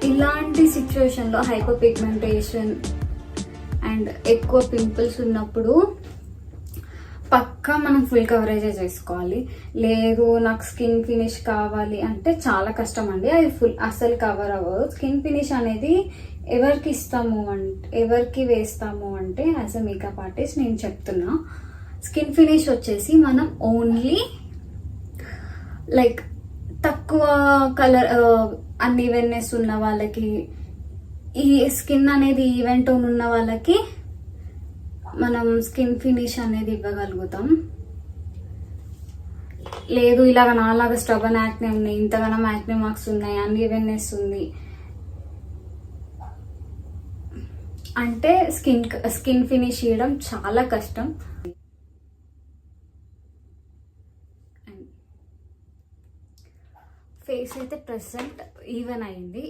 ఇలాంటి సిచ్యువేషన్లో hyper pigmentation and ఎక్కువ పింపుల్స్ ఉన్నప్పుడు పక్కా మనం ఫుల్ కవరేజ్ చేసుకోవాలి. లేదు నాకు స్కిన్ ఫినిష్ కావాలి అంటే చాలా కష్టం అండి, అది ఫుల్ అసలు కవర్ అవ్వదు. స్కిన్ ఫినిష్ అనేది ఎవరికి వేస్తాము అంటే యాజ్ అ మేకప్ ఆర్టిస్ట్ నేను చెప్తున్నా, స్కిన్ ఫినిష్ వచ్చేసి మనం ఓన్లీ లైక్ తక్కువ కలర్ అన్ఈవెన్నెస్ ఉన్న వాళ్ళకి, ఈ స్కిన్ అనేది ఈవెన్ టోన్ ఉన్న వాళ్ళకి మనం స్కిన్ ఫినిష్ అనేది ఇవ్వగలుగుతాం. లేదు ఇలాగ నాలాగా స్టబన్ యాక్నే ఉన్నాయి, ఇంతగానో యాక్నే మార్క్స్ ఉన్నాయి, అన్ఈవెన్నెస్ ఉంది అంటే స్కిన్ ఫినిష్ చేయడం చాలా కష్టం. ఫేస్ అయితే ప్రెసెంట్ ఈవెన్ అయింది.